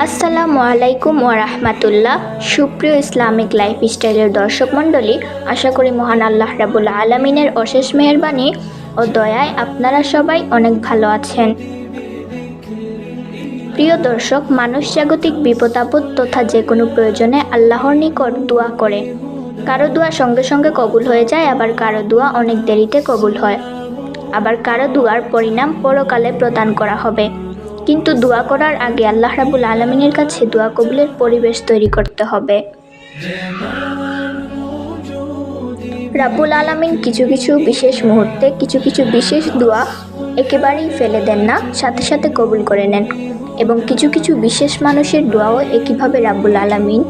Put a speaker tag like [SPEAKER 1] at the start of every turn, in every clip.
[SPEAKER 1] আসসালামু আলাইকুম ওয়া রাহমাতুল্লাহ। সুপ্রিয় ইসলামিক লাইফস্টাইলের দর্শক মণ্ডলী, আশা করি মহান আল্লাহ রাব্বুল আলামিনের অশেষ মেহেরবানি ও দয়ায় আপনারা সবাই অনেক ভালো আছেন। প্রিয় দর্শক, মানুষ জাগতিক বিপদ আপদ তথা যে কোনো প্রয়োজনে আল্লাহর নিকট দোয়া করে। কারো দোয়া সঙ্গে সঙ্গে কবুল হয়ে যায়, আবার কারো দোয়া অনেক দেরিতে কবুল হয়, আবার কারো দোয়ার পরিণাম পরকালে প্রদান করা হবে। কিন্তু দোয়া করার আগে আল্লাহ রাব্বুল আলামিনের কাছে দোয়া কবুলের পরিবেশ তৈরি করতে হবে। রাব্বুল আলামিন কিছু কিছু বিশেষ মুহূর্তে কিছু কিছু বিশেষ দোয়া একেবারেই ফেলে দেন না, সাথে সাথে কবুল করে নেন। এবং কিছু কিছু বিশেষ মানুষের দোয়াও একইভাবে রাব্বুল আলামিন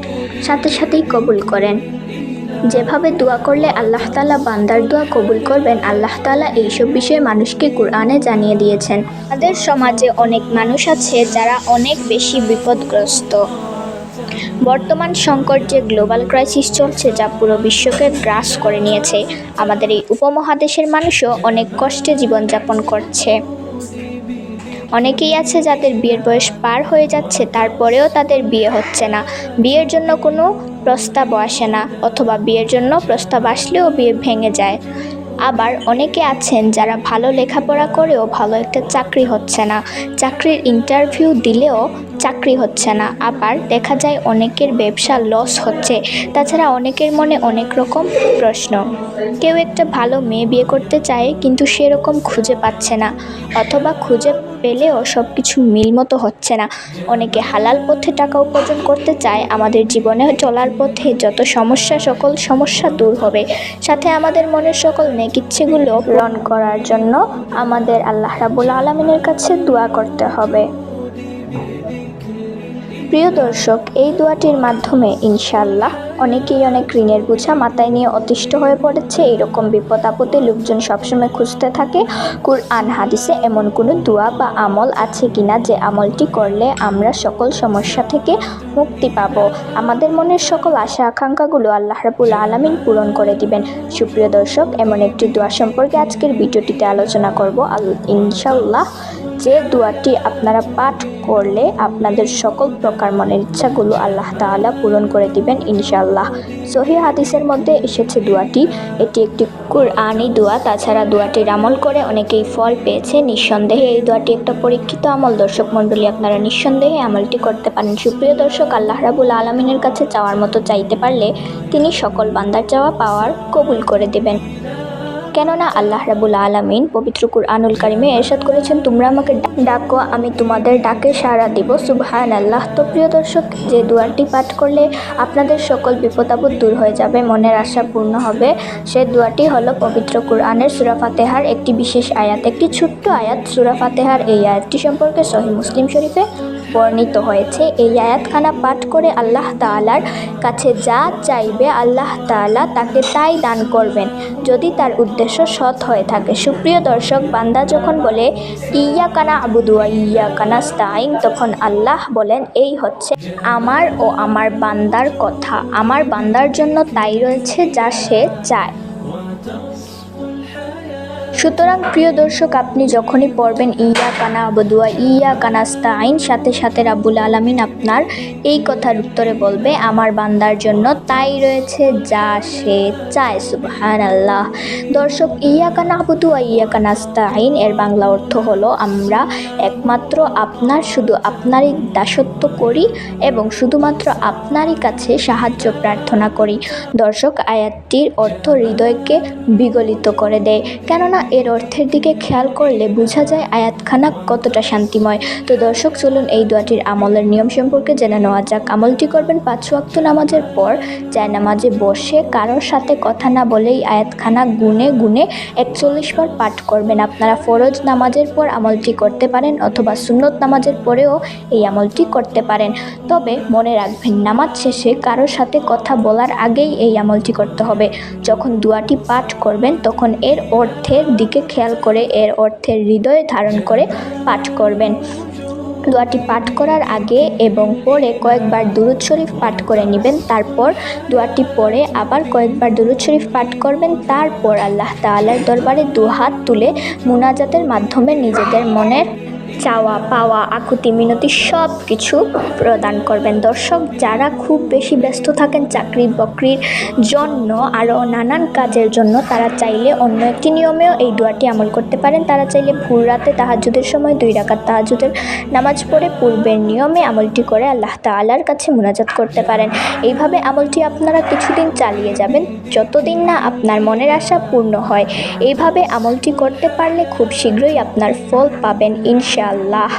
[SPEAKER 1] সাথে সাথেই কবুল করেন। যেভাবে দোয়া করলে আল্লাহ তাআলা বান্দার দোয়া কবুল করবেন, আল্লাহ তাআলা এইসব বিষয়ে মানুষকে কুরআনে জানিয়ে দিয়েছেন। আমাদের সমাজে অনেক মানুষ আছে যারা অনেক বেশি বিপদগ্রস্ত। বর্তমান সংকট যে গ্লোবাল ক্রাইসিস চলছে, যা পুরো বিশ্বকে গ্রাস করে নিয়েছে, আমাদের এই উপমহাদেশের মানুষও অনেক কষ্টে জীবনযাপন করছে। অনেকেই আছে যাদের বিয়ের বয়স পার হয়ে যাচ্ছে, তারপরেও তাদের বিয়ে হচ্ছে না, বিয়ের জন্য কোনো প্রস্তাব আসে না, অথবা বিয়ের জন্য প্রস্তাব আসলেও বিয়ে ভেঙে যায়। আবার অনেকে আছেন যারা ভালো লেখাপড়া করেও ভালো একটা চাকরি হচ্ছে না, চাকরির ইন্টারভিউ দিলেও চাকরি হচ্ছে না। আবার দেখা যায় অনেকের ব্যবসা লস হচ্ছে। তাছাড়া অনেকের মনে অনেক রকম প্রশ্ন। কেউ একটা ভালো মেয়ে বিয়ে করতে চায়, কিন্তু সেরকম খুঁজে পাচ্ছে না, অথবা খুঁজে পেলেও সব কিছু মিলমতো হচ্ছে না। অনেকে হালাল পথে টাকা উপার্জন করতে চায়। আমাদের জীবনে চলার পথে যত সমস্যা, সকল সমস্যা দূর হবে, সাথে আমাদের মনের সকল নেক ইচ্ছেগুলো পূরণ করার জন্য আমাদের আল্লাহ রাব্বুল আলামিনের কাছে দোয়া করতে হবে। প্রিয় দর্শক, এই দোয়াটির মাধ্যমে ইনশাআল্লাহ অনেকেই অনেক ঋণের বোঝা মাথায় নিয়ে অতিষ্ঠ হয়ে পড়েছে। এইরকম বিপদ আপদে লোকজন সবসময় খুঁজতে থাকে কুরআন হাদিসে এমন কোনো দোয়া বা আমল আছে কিনা, যে আমলটি করলে আমরা সকল সমস্যা থেকে মুক্তি পাব, আমাদের মনের সকল আশা আকাঙ্ক্ষাগুলো আল্লাহ রাব্বুল আলামিন পূরণ করে দিবেন। সুপ্রিয় দর্শক, এমন একটি দোয়া সম্পর্কে আজকের ভিডিওটিতে আলোচনা করব ইনশাআল্লাহ, যে দোয়াটি আপনারা পাঠ করলে আপনাদের সকল প্রকার মনের ইচ্ছাগুলো আল্লাহ তাআলা পূরণ করে দিবেন ইনশাআল্লাহ। সহিহ হাদিসের মধ্যে এসেছে দোয়াটি, এটি একটি কুরআনি দোয়া। তাছাড়া দোয়াটির আমল করে অনেকেই ফল পেয়েছে। নিঃসন্দেহে এই দোয়াটি একটা পরীক্ষিত আমল। দর্শক মণ্ডলী, আপনারা নিঃসন্দেহে আমলটি করতে পারেন। সুপ্রিয় দর্শক, আল্লাহ রাব্বুল আলামিনের কাছে চাওয়ার মতো চাইতে পারলে তিনি সকল বান্দার চাওয়া পাওয়ার কবুল করে দেবেন। কেননা আল্লাহ রাব্বুল আলামিন পবিত্র কুরআনুল কারিমে ইরশাদ করেছেন, তোমরা আমাকে ডাকো, আমি তোমাদের ডাকে সাড়া দিব। সুবহানাল্লাহ। তো প্রিয় দর্শক, যে দোয়াটি পাঠ করলে আপনাদের সকল বিপদ আপদ দূর হয়ে যাবে, মনের আশা পূর্ণ হবে, সে দোয়াটি হলো পবিত্র কুরআনের সূরা ফাতিহার একটি বিশেষ আয়াত, একটি ছোট্ট আয়াত। সূরা ফাতিহার এই আয়াতটি সম্পর্কে সহিহ মুসলিম শরীফে বর্ণিত হয়েছে। এই আয়াতখানা পাঠ করে আল্লাহ তাআলার কাছে যা চাইবে আল্লাহ তাআলা তাকে তাই দান করবেন, যদি তার উদ্দেশ্য সৎ হয়ে থাকে। সুপ্রিয় দর্শক, বান্দা যখন বলে ইয়াকা না'বুদু ওয়া ইয়াকা নাস্তাঈন, তখন আল্লাহ বলেন, এই হচ্ছে আমার ও আমার বান্দার কথা, আমার বান্দার জন্য তাই রয়েছে যা সে চায়। সুতরাং প্রিয় দর্শক, আপনি যখনই পড়বেন ইয়াকা না'বুদু ওয়া ইয়াকা নাস্তাঈন, সাথে সাথে রাব্বুল আলামিন আপনার এই কথার উত্তরে বলবে, আমার বান্দার জন্য তাই রয়েছে যা সে চায়। সুবহানাল্লাহ। দর্শক, ইয়াকা না'বুদু ওয়া ইয়াকা নাস্তাঈন এর বাংলা অর্থ হলো, আমরা একমাত্র আপনার, শুধু আপনারই দাসত্ব করি এবং শুধুমাত্র আপনারই কাছে সাহায্য প্রার্থনা করি। দর্শক, আয়াতটির অর্থ হৃদয়কে বিগলিত করে দেয়, কেননা এর অর্থের দিকে খেয়াল করলে বোঝা যায় আয়াতখানা কতটা শান্তিময়। তো দর্শক, চলুন এই দোয়াটির আমলের নিয়ম সম্পর্কে জেনে নেওয়া যাক। আমলটি করবেন 5 ওয়াক্ত নামাজের পর, জায়নামাজে বসে কারোর সাথে কথা না বলেই আয়াতখানা গুনে গুনে 41 বার পাঠ করবেন। আপনারা ফরজ নামাজের পর আমলটি করতে পারেন, অথবা সুন্নত নামাজের পরেও এই আমলটি করতে পারেন। তবে মনে রাখবেন, নামাজ শেষে কারোর সাথে কথা বলার আগেই এই আমলটি করতে হবে। যখন দোয়াটি পাঠ করবেন, তখন এর অর্থের দিকে খেয়াল করে, এর অর্থের হৃদয়ে ধারণ করে পাঠ করবেন। দোয়াটি পাঠ করার আগে এবং পরে কয়েকবার দুরূদ শরীফ পাঠ করে নেবেন। তারপর দোয়াটি পরে আবার কয়েকবার দুরূদ শরীফ পাঠ করবেন। তারপর আল্লাহ তাআলার দরবারে দুহাত তুলে মুনাজাতের মাধ্যমে নিজেদের মনের চাওয়া পাওয়া আকুতি মিনতি সব কিছু প্রদান করবেন। দর্শক, যারা খুব বেশি ব্যস্ত থাকেন চাকরি বাকরির জন্য আরও নানান কাজের জন্য, তারা চাইলে অন্য একটি নিয়মেও এই দোয়াটি আমল করতে পারেন। তারা চাইলে ভোর রাতে তাহাজ্জুদের সময় 2 রাকাত তাহাজ্জুদের নামাজ পড়ে পূর্বের নিয়মে আমলটি করে আল্লাহ তাআলার কাছে মুনাজাত করতে পারেন। এইভাবে আমলটি আপনারা কিছুদিন চালিয়ে যাবেন, যতদিন না আপনার মনের আশা পূর্ণ হয়। এইভাবে আমলটি করতে পারলে খুব শীঘ্রই আপনার ফল পাবেন ইনশাআল্লাহ।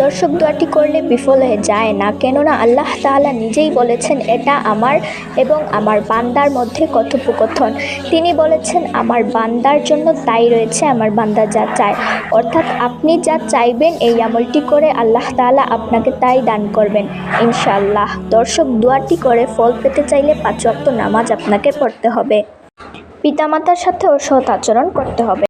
[SPEAKER 1] দর্শক, দোয়াটি করলে বিফল হয়ে যায় না, কেননা আল্লাহ তাআলা নিজেই বলেছেন, এটা আমার এবং আমার বান্দার মধ্যে কথোপকথন। তিনি বলেছেন, আমার বান্দার জন্য তাই রয়েছে, আমার বান্দা যা চায়। অর্থাৎ আপনি যা চাইবেন এই আমলটি করে আল্লাহ তাআলা আপনাকে তাই দান করবেন ইনশাআল্লাহ। দর্শক, দোয়াটি করে ফল পেতে চাইলে 5 ওয়াক্ত নামাজ আপনাকে পড়তে হবে, পিতামাতার সাথেও সৎ আচরণ করতে হবে।